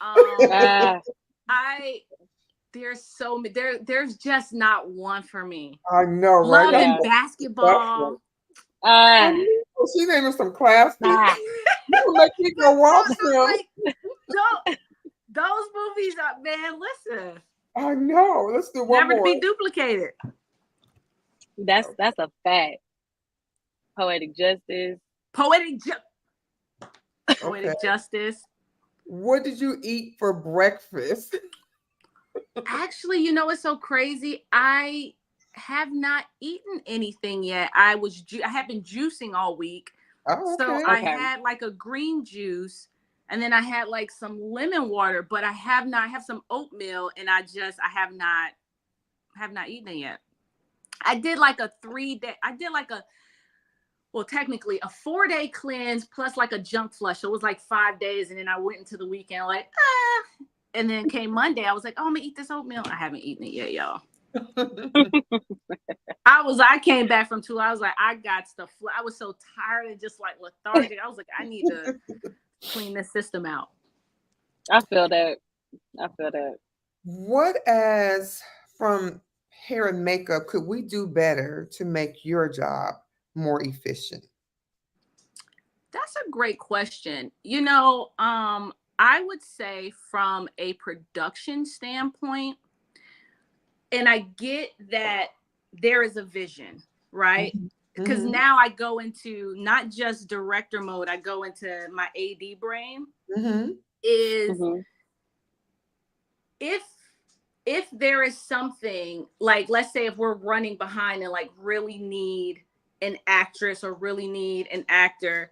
Ah, I there's just not one for me. I know, right? Love That's and yeah. a tough one. Basketball. Ah, She named us some classics. ah. You can make me go watch I'm them. like, those movies are, man, listen, I know. Let's do one never to more. be duplicated. That's a fact. Poetic Justice. Poetic Okay. Justice. What did you eat for breakfast? Actually, you know what's so crazy? I have not eaten anything yet. I have been juicing all week. Oh, So okay. I Okay. had like a green juice, and then I had like some lemon water, but I have some oatmeal, and I have not eaten it yet. I did like a 3-day, technically a 4-day cleanse plus like a junk flush. So it was like 5 days. And then I went into the weekend like, and then came Monday. I was like, oh, I'm gonna eat this oatmeal. I haven't eaten it yet, y'all. I came back from 2. I was like, I got stuff. I was so tired and just like lethargic. I was like, I need to clean this system out. I feel that. I feel that. What, as from hair and makeup, could we do better to make your job more efficient? That's a great question. You know, I would say from a production standpoint, and I get that there is a vision, right? Mhm. Because Mhm. now I go into not just director mode, I go into my AD brain. Mhm. Is Hmm. if there is something like, let's say if we're running behind and like really need an actress or really need an actor,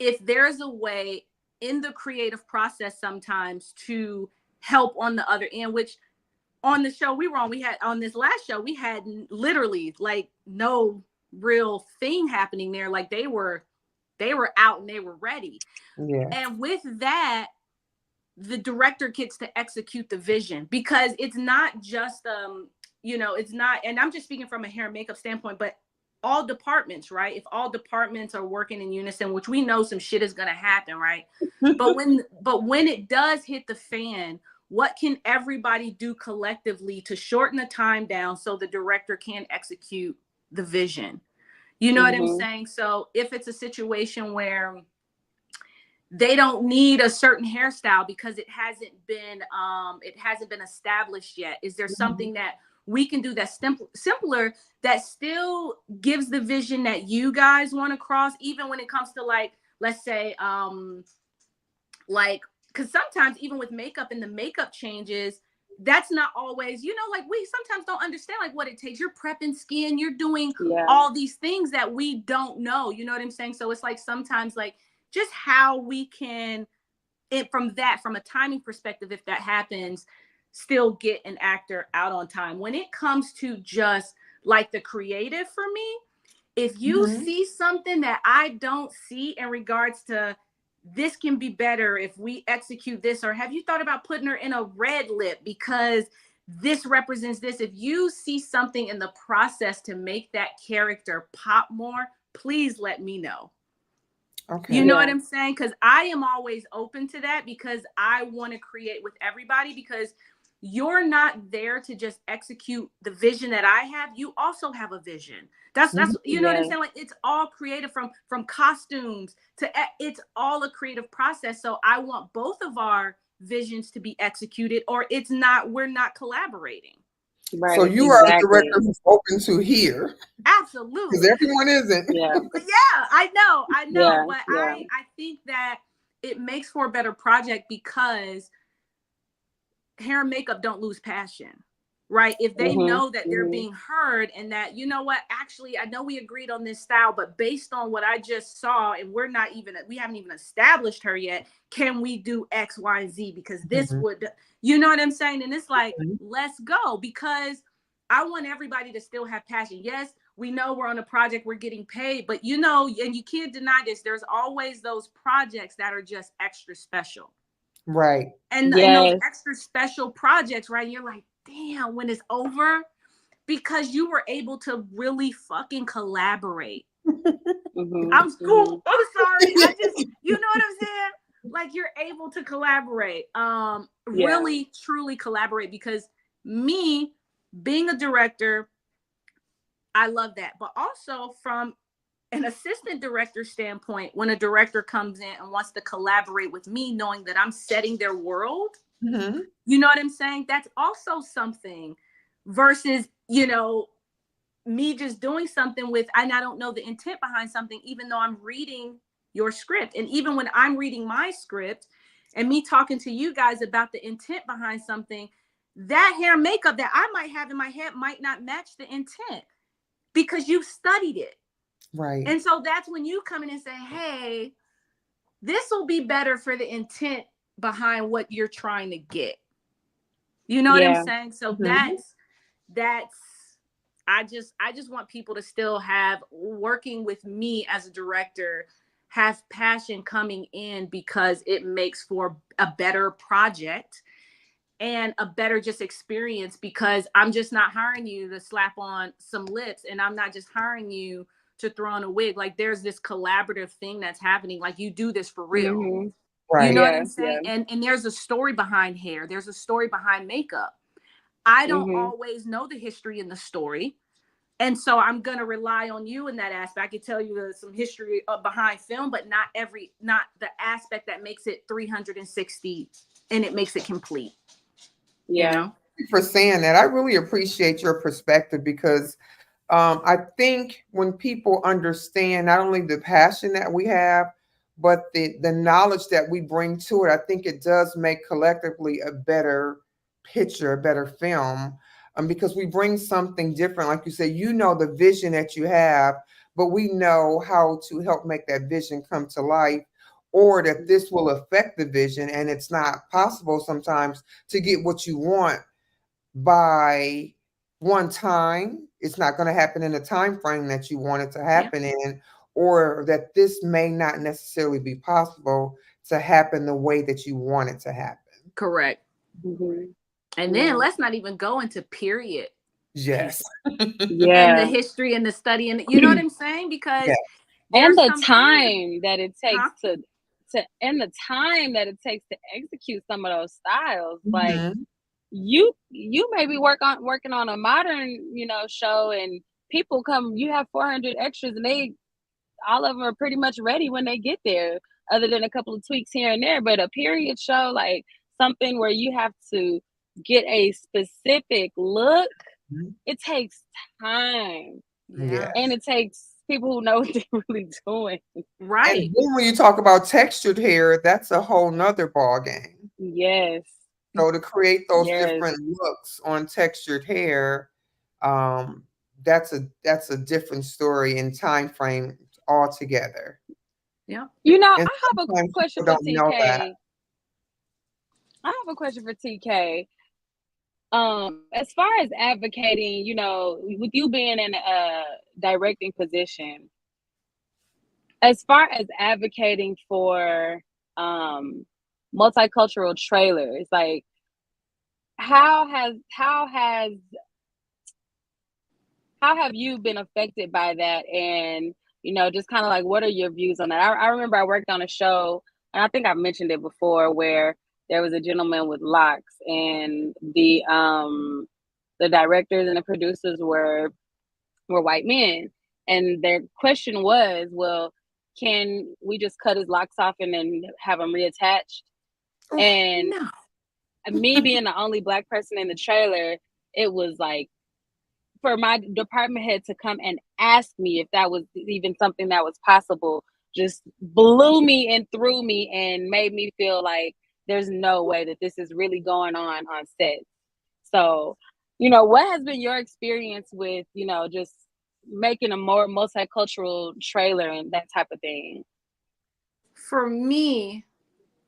if there's a way in the creative process sometimes to help on the other end, which on the show we had on this last show, we had literally like no real thing happening there. Like they were out and they were ready. Yeah. And with that, the director gets to execute the vision, because it's not just it's not, and I'm just speaking from a hair and makeup standpoint, but all departments, right? If all departments are working in unison, which we know some shit is going to happen, right? but when it does hit the fan, what can everybody do collectively to shorten the time down so the director can execute the vision? You know what I'm Hmm. saying? So if it's a situation where they don't need a certain hairstyle because it hasn't been established yet, is there Mhm. something that we can do that's simpler, that still gives the vision that you guys want to cross, even when it comes to, like, let's say like, because sometimes even with makeup and the makeup changes, that's not always, like, we sometimes don't understand like what it takes. You're prepping skin, you're doing Yeah. all these things that we don't know, you know what I'm saying? So it's like sometimes like just how we can, from a timing perspective, if that happens, still get an actor out on time. When it comes to just like the creative for me, if you see something that I don't see in regards to this can be better if we execute this, or have you thought about putting her in a red lip because this represents this? If you see something in the process to make that character pop more, please let me know. Okay. You know what I'm saying? Because I am always open to that, because I want to create with everybody, because you're not there to just execute the vision that I have. You also have a vision. That's you know what I'm saying? Like, it's all creative, from costumes to it's all a creative process. So I want both of our visions to be executed, or it's not, we're not collaborating. Right. So you are a director who's open to hear. Absolutely. Because everyone isn't. Yeah, I know. Yeah, But yeah. I think that it makes for a better project, because hair and makeup don't lose passion, right? If they know that they're being heard, and that, you know what, actually, I know we agreed on this style, but based on what I just saw, and we haven't even established her yet, can we do X, Y, and Z? Because this would, you know what I'm saying? And it's like, let's go, because I want everybody to still have passion. Yes, we know we're on a project, we're getting paid, but you know, and you can't deny this, there's always those projects that are just extra special. Right. And those extra special projects, right? You're like, damn, when it's over, because you were able to really fucking collaborate. I'm cool. I'm sorry. You know what I'm saying? Like, you're able to collaborate, really, truly collaborate, because me being a director, I love that. But also from an assistant director standpoint, when a director comes in and wants to collaborate with me, knowing that I'm setting their world, you know what I'm saying? That's also something, versus, you know, me just doing something with, and I don't know the intent behind something, even though I'm reading your script. And even when I'm reading my script and me talking to you guys about the intent behind something, that hair and makeup that I might have in my head might not match the intent, because you've studied it. Right. And so that's when you come in and say, hey, this will be better for the intent behind what you're trying to get. You know what I'm saying? So that's I just want people to still have, working with me as a director, have passion coming in, because it makes for a better project and a better just experience, because I'm just not hiring you to slap on some lips, and I'm not just hiring you to throw on a wig. Like, there's this collaborative thing that's happening. Like, you do this for real. Right. You know what I'm saying? And there's a story behind hair. There's a story behind makeup. I don't always know the history in the story. And so I'm going to rely on you in that aspect. I could tell you some history behind film, but not the aspect that makes it 360 and it makes it complete. Yeah. You know? Thank you for saying that. I really appreciate your perspective, because I think when people understand not only the passion that we have, but the knowledge that we bring to it, I think it does make collectively a better picture, a better film, because we bring something different. Like you said, you know the vision that you have, but we know how to help make that vision come to life, or that this will affect the vision, and it's not possible sometimes to get what you want by one time. It's not going to happen in the time frame that you want it to happen in, or that this may not necessarily be possible to happen the way that you want it to happen. Correct. And then let's not even go into period. Yes. And the history and the study, and you know what I'm saying? Because and the time that it takes to execute some of those styles. Like, you may be working on a modern, show, and people come, you have 400 extras, and all of them are pretty much ready when they get there, other than a couple of tweaks here and there. But a period show, like something where you have to get a specific look, it takes time. And it takes people who know what they're really doing. Right. And then when you talk about textured hair, that's a whole nother ball game. Yes. So to create those different looks on textured hair, that's a different story and time frame altogether. Yeah. You know, And I have a sometimes question people for don't know that. TK. I have a question for TK. As far as advocating, you know, with you being in a directing position, as far as advocating for um multicultural trailers, like how has how have you been affected by that? And, you know, just kind of like, what are your views on that? I remember I worked on a show, and I think I've mentioned it before, where there was a gentleman with locks, and the directors and the producers were white men, and their question was, well, can we just cut his locks off and then have him reattached? And No. me being the only Black person in the trailer, it was like, for my department head to come and ask me if that was even something that was possible just blew me and threw me and made me feel like there's no way that this is really going on set. So, you know, what has been your experience with, you know, just making a more multicultural trailer and that type of thing? For me,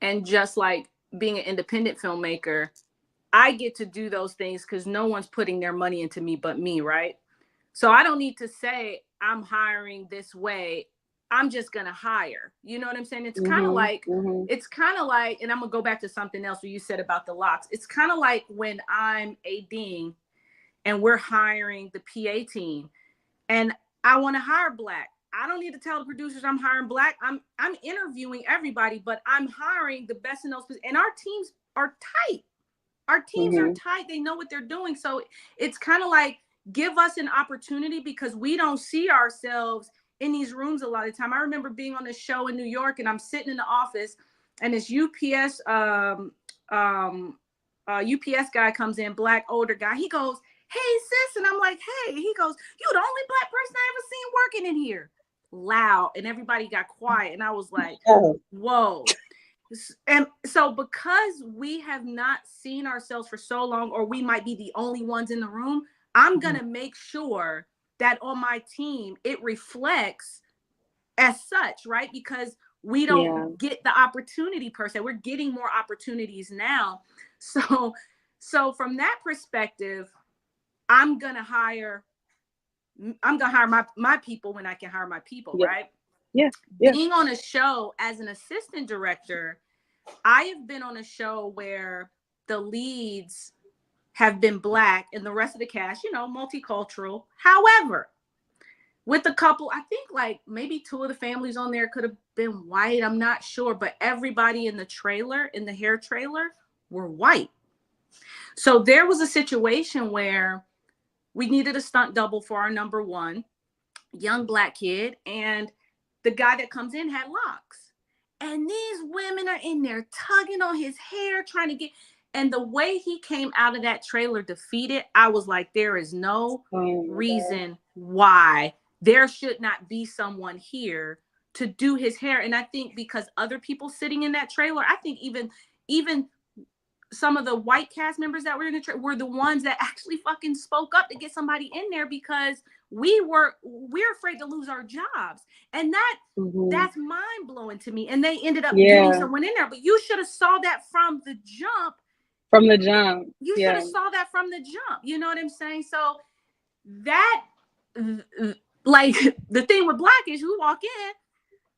and just like being an independent filmmaker, I get to do those things because no one's putting their money into me but me, right? So I don't need to say I'm hiring this way. I'm just gonna hire. You know what I'm saying? It's kind of like, and I'm gonna go back to something else where you said about the locks. It's kind of like when I'm ADing and we're hiring the PA team, and I want to hire Black. I don't need to tell the producers I'm hiring Black. I'm interviewing everybody, but I'm hiring the best in those positions. And our teams are tight. Our teams are tight. They know what they're doing. So it's kind of like, give us an opportunity, because we don't see ourselves in these rooms a lot of the time. I remember being on this show in New York, and I'm sitting in the office, and this UPS guy comes in, Black older guy. He goes, "Hey sis," and I'm like, "Hey." He goes, "You the only Black person I ever seen working in here." Loud, and everybody got quiet, and I was like, "Whoa." And so, because we have not seen ourselves for so long, or we might be the only ones in the room, I'm going to make sure that on my team, it reflects as such, right? Because we don't get the opportunity per se. We're getting more opportunities now. So from that perspective, I'm going to hire my people when I can hire my people, right? Yeah. Being on a show as an assistant director, I have been on a show where the leads have been Black and the rest of the cast, you know, multicultural. However, with a couple, I think like maybe 2 of the families on there could have been white. I'm not sure, but everybody in the trailer, in the hair trailer, were white. So there was a situation where we needed a stunt double for our number one, young Black kid, and the guy that comes in had locks. And these women are in there tugging on his hair, trying to get, and the way he came out of that trailer defeated, I was like, there is no reason why there should not be someone here to do his hair. And I think because other people sitting in that trailer, I think even some of the white cast members that were in the trailer were the ones that actually fucking spoke up to get somebody in there, because we're afraid to lose our jobs. And that's mind blowing to me. And they ended up getting someone in there, but you should have saw that from the jump. You should have saw that from the jump. You know what I'm saying? So that, like, the thing with Black is, you walk in,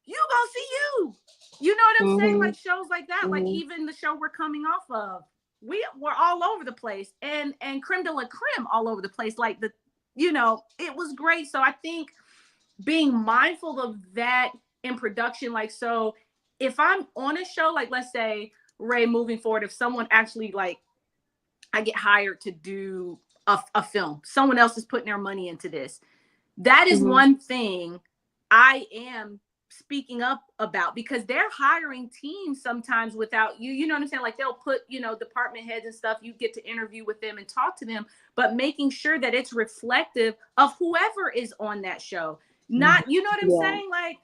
you gonna see you. You know what I'm saying? Like shows like that, like even the show we're coming off of, we were all over the place, and creme de la creme all over the place. Like it was great. So I think being mindful of that in production, like, so if I'm on a show, like let's say Ray, moving forward, if someone actually, like, I get hired to do a film, someone else is putting their money into this. That is one thing I am speaking up about, because they're hiring teams sometimes without you. You know what I'm saying? Like, they'll put, department heads and stuff. You get to interview with them and talk to them, but making sure that it's reflective of whoever is on that show. Not, you know what I'm saying? Like,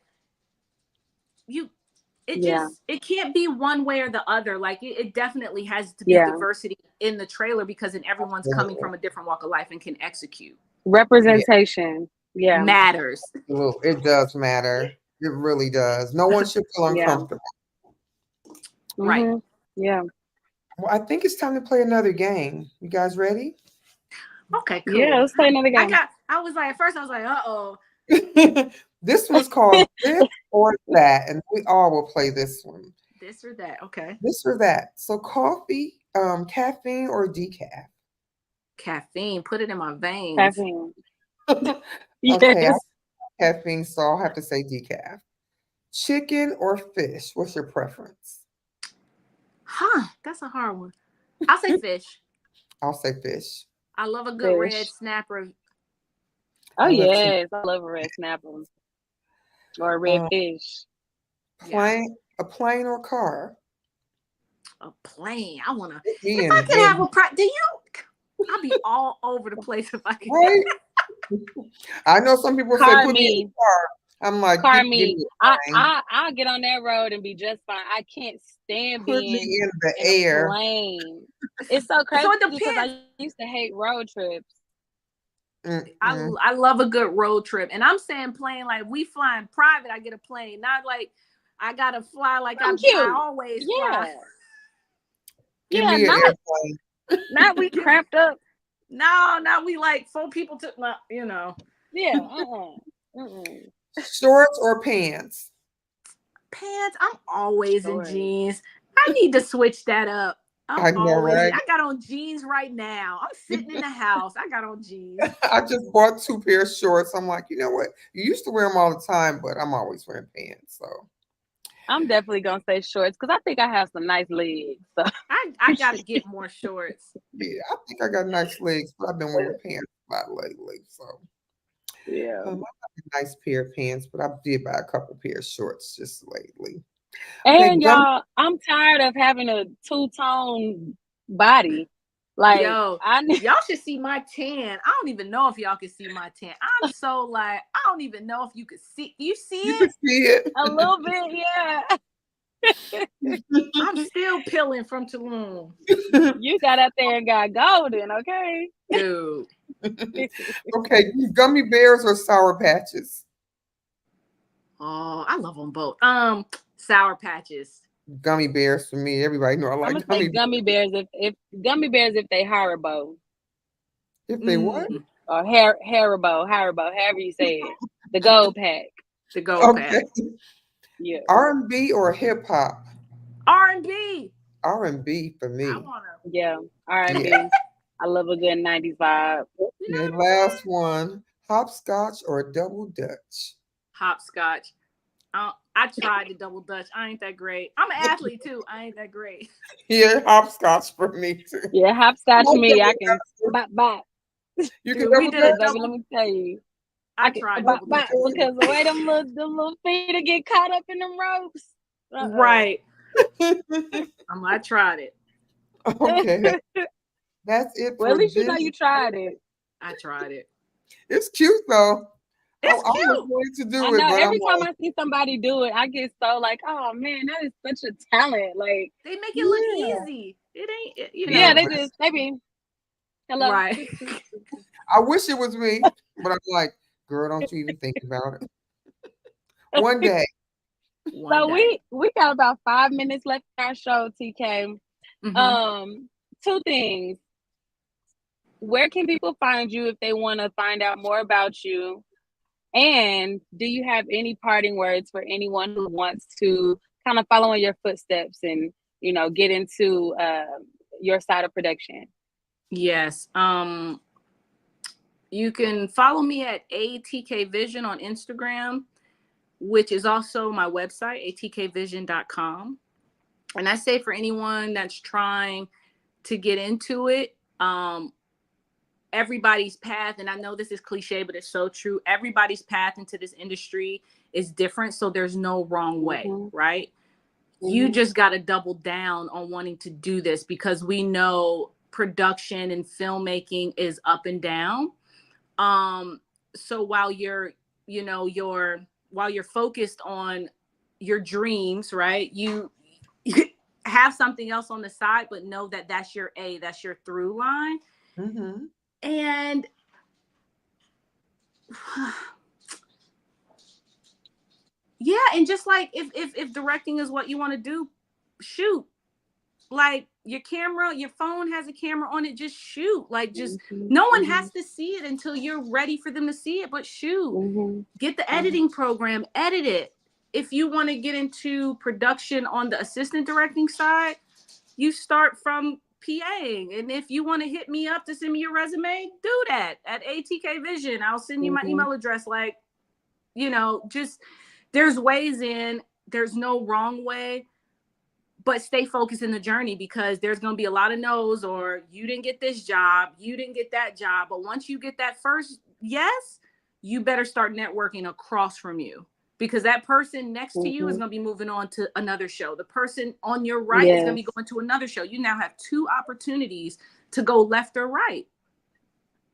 it can't be one way or the other. Like, it definitely has to be diversity in the trailer, because then everyone's coming from a different walk of life and can execute. Representation. Matters. It does matter. It really does. No one should feel Yeah. uncomfortable. Right. Mhm. Yeah. Well, I think it's time to play another game. You guys ready? Okay, Yeah. cool. Let's play another game. I was like, at first I was like, uh-oh. This one's called This or That, and we all will play this one. This or that. Okay. This or that. So coffee, caffeine or decaf? Caffeine. Put it in my veins. Caffeine. Okay, I Yes. caffeine, so I'll have to say decaf. Chicken or fish? What's your preference? Huh. That's a hard one. I'll say fish. I'll say fish. I love a good red Fish. snapper. Oh I love some yes, I love a red snapper or a red um, fish. Yeah. a plane or car. A plane. I wanna Me if I and could have him, do you I'll be all over the place if I could. right? I know some people say Car put me in me. the car. I'm like, Car give me. me a plane. I'll get on that road and be just fine. I can't stand Put being me in the in a air. plane. It's so So crazy it because depends. I used to hate road trips. Mm-mm. I love a good road trip. And I'm saying plane like we flying private, I get a plane. Not like I gotta fly like I'm I cute. always fly. Yeah. Give Yeah, me an not we cramped up. No, now we like 4 people to you know. Yeah, airplane. Mm-mm. Shorts or pants? Pants, I'm always in Sorry. jeans. I need to switch that up. I'm I know, always right? I got on jeans right now. I'm sitting in the house. I got on jeans. I just bought 2 pair of shorts. I'm like, you know what? You used to wear them all the time, but I'm always wearing pants. So I'm definitely gonna say shorts because I think I have some nice legs. So I gotta get more shorts. yeah, I think I got nice legs, but I've been wearing pants a lot lately. So yeah. I have a nice pair of pants, but I did buy a couple pair of shorts just lately. Okay, And y'all, I'm tired of having a two-tone body. Like Yo, I need y'all should see my tan. I don't even know if y'all can see my tan. I'm so like, I don't even know if you could see. You see you can it? see it. a little bit, yeah. I'm still peeling from Tulum. You got out there and got golden, okay? Dude. Okay, gummy bears or sour patches? Oh, I love them both. Sour patches. Gummy bears for me. Everybody know I I'm gonna like say gummy gummy bears if gummy bears if they Haribo bears. If they what? or Haribo, however you say it. The gold pack. The gold Okay. pack. Yeah. R&B or hip hop? R&B. R&B for I me. wanna. Yeah. Yeah. R&B. I love a good 90s vibe. You know Okay, what I'm last saying? one. Hopscotch or double dutch? Hopscotch. I tried the double dutch. I ain't that great. I'm an athlete too. I ain't that great. Yeah, hopscotch for me too. Yeah, hopscotch Like me. double I can dutch. bop. You can Dude, we double did a dutch. Cause baby, double. let me tell you. I I can tried bop double bop dutch. because the way them little feet to get caught up in them ropes. Right. I tried it. Okay, that's it Well, at for least you know this. you tried it. I tried it. It's cute though. I It's almost cute. wanted to I do it, know but I'm every time like, I see somebody do it, I get so like, oh man, that is such a talent. Like, They make it look yeah, easy. It ain't, you yeah, yeah. know. they But just they be hello. Right. I wish it was me, but I'm like, girl, don't you even think about it. One day. One So day. we got about 5 minutes left in our show, TK. Mm-hmm. Um, two things. Where can people find you if they want to find out more about you? And do you have any parting words for anyone who wants to kind of follow in your footsteps and get into your side of production? Yes. You can follow me at ATK Vision on Instagram, which is also my website, atkvision.com. And I say for anyone that's trying to get into it, everybody's path, and I know this is cliche, but it's so true. Everybody's path into this industry is different. So there's no wrong way, Mm-hmm. right? You Mm-hmm. just got to double down on wanting to do this because we know production and filmmaking is up and down. So while while you're focused on your dreams, right? You have something else on the side, but know that that's your through line. Mm-hmm. And Yeah, and just like if directing is what you want to do, shoot. Like your camera, your phone has a camera on it, just shoot. Like just no one has to see it until you're ready for them to see it, but shoot. Get the editing program, edit it. If you want to get into production on the assistant directing side, you start from PAing. And if you want to hit me up to send me your resume, do that at ATK Vision. I'll send you my email address. Like, just there's ways in, there's no wrong way, but stay focused in the journey, because there's going to be a lot of no's, or you didn't get this job, you didn't get that job. But once you get that first yes, you better start networking across from you, because that person next to you is going to be moving on to another show. The person on your right is going to be going to another show. You now have 2 opportunities to go left or right.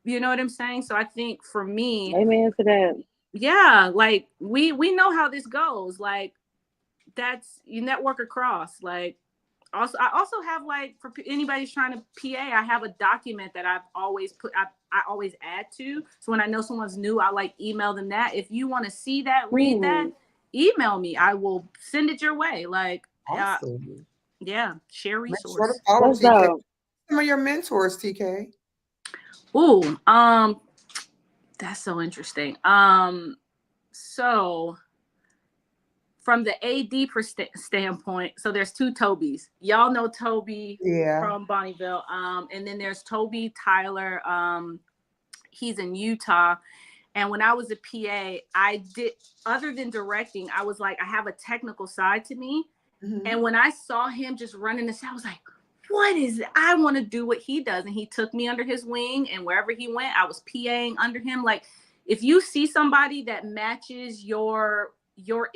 You know what I'm saying? So I think for me, amen to that. Yeah, like we know how this goes. Like, that's, you network across. Like, I also have, like, for anybody who's trying to PA, I have a document that I've always I always add to. So when I know someone's new, I like email them that. If you want to see that, read that, email me. I will send it your way. Like, Awesome. Yeah, share Make sure to resource. follow What's TK. up? Some of your mentors, TK. Ooh, that's so interesting. So from the AD standpoint, so there's 2 Tobys. Y'all know Toby from Bonneville. And then there's Toby Tyler. He's in Utah. And when I was a PA, I did, other than directing, I was like, I have a technical side to me. And when I saw him just running this, I was like, what is it? I want to do what he does. And he took me under his wing, and wherever he went, I was PAing under him. Like, if you see somebody that matches your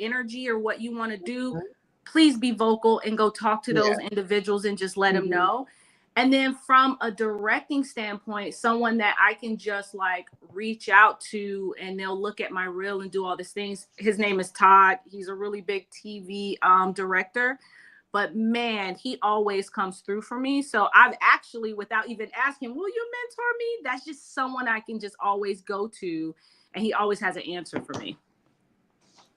energy or what you want to do, please be vocal and go talk to those individuals and just let them know. And then from a directing standpoint, someone that I can just like reach out to and they'll look at my reel and do all these things. His name is Todd. He's a really big TV director. But man, he always comes through for me. So I've actually, without even asking, will you mentor me? That's just someone I can just always go to. And he always has an answer for me.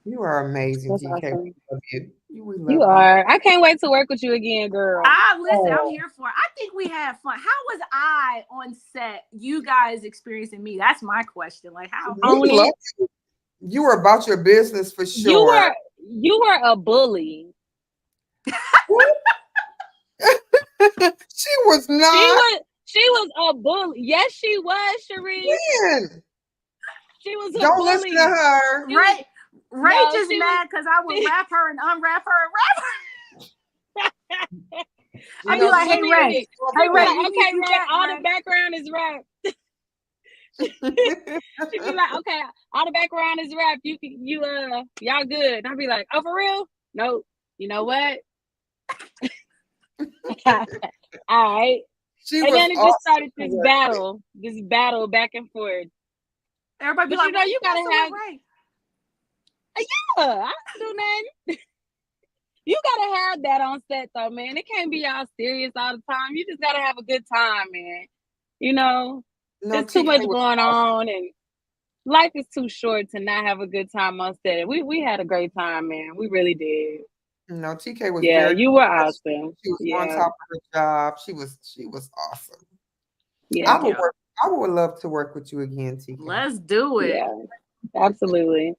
You are amazing, That's TK. awesome. We love you. We love You are. I can't wait to work with you again, girl. Listen, I'm here for it. I think we had fun. How was I on set? You guys experiencing me? That's my question. Like, how? We love you. You were about your business for sure. You were a bully. She was not. She was a bully. Yes, she was, Cherie. Man. She was a Don't bully. listen to her. Ray just mad because I would wrap her and unwrap her and wrap her. I'd be like, hey, Ray. Hey, Ray. Okay, Ray. All the background is wrapped. She'd be like, okay, all the background is wrapped. Y'all good. And I'd be like, oh, for real? No. You know what? All right. And then it just started this battle back and forth. Everybody be like, you gotta have Ray. Yeah, I don't do nothing. You gotta have that on set though, man. It can't be all serious all the time. You just gotta have a good time, man. There's too much going on, and life is too short to not have a good time on set. We had a great time, man. We really did. No, TK was you were awesome. She was on top of her job. She was awesome. Yeah. I would love to work with you again, TK. Let's do it. Yeah, absolutely.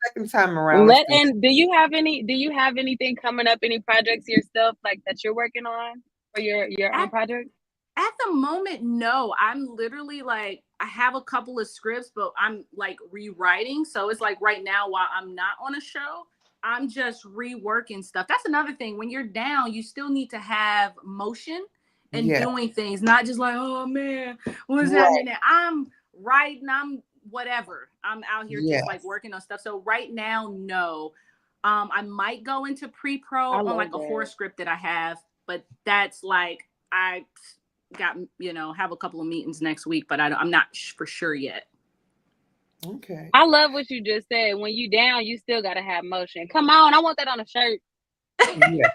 Second time around. And do you have anything coming up, any projects yourself like that you're working on for your own project? At the moment, no. I'm literally like, I have a couple of scripts, but I'm like rewriting. So it's like right now, while I'm not on a show, I'm just reworking stuff. That's another thing. When you're down, you still need to have motion and doing things, not just like, oh man, what's happening there? I'm writing, I'm whatever. I'm out here just like working on stuff. So right now, no. I might go into pre-pro on like a horror script that I have, but that's like, I got, have a couple of meetings next week, but I'm not for sure yet. Okay. I love what you just said. When you down, you still got to have motion. Come on. I want that on a shirt. Yeah.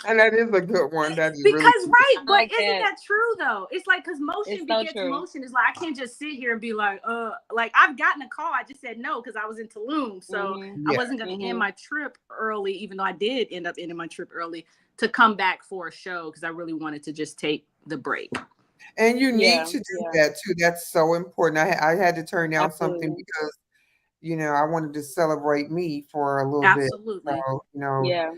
And that is a good one. That is really Because right, I but like isn't that. that true though? It's like because It's motion so begets true. motion. It's like I can't just sit here and be like I've gotten a call. I just said no because I was in Tulum, so Mhm. I yeah. wasn't gonna end Mhm. my trip early, even though I did end up ending my trip early to come back for a show because I really wanted to just take the break. And you need Yeah. to do Yeah. that too. That's so important. I had to turn down something Absolutely. because, I wanted to celebrate me for a little bit. Absolutely. So, Yeah.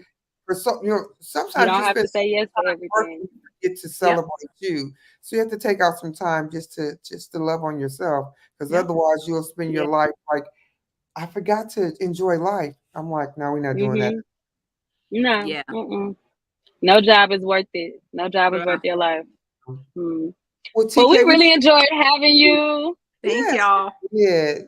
for so You sometimes don't you have spend to so say yes much to time everything. working, you forget to Yep. celebrate you. So you have to take out some time just to love on yourself, because Yep. otherwise you'll spend your Yeah. life like, I forgot to enjoy life. I'm like, no, we're not doing that. Mhm. No. Yeah. Mm-mm. No job is worth it. No job is Yeah. worth your life. Mm. Well, Well, we TK, we really enjoyed having you. Thank yes, y'all. yeah.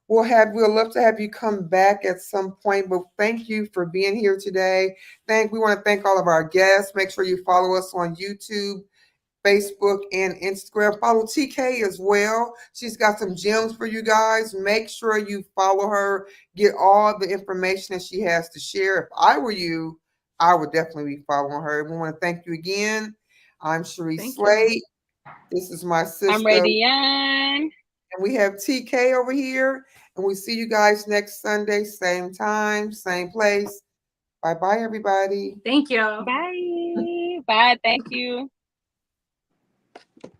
We'll love to have you come back at some point. But thank you for being here today. We want to thank all of our guests. Make sure you follow us on YouTube, Facebook, and Instagram. Follow TK as well. She's got some gems for you guys. Make sure you follow her. Get all the information that she has to share. If I were you, I would definitely be following her. We want to thank you again. I'm Cherie Thank y'all. Slade. This is my I'm sister. ready, Young. And we have TK over here. And we see you guys next Sunday, same time, same place. Bye bye, everybody. Thank y'all. Bye. Bye. Thank you.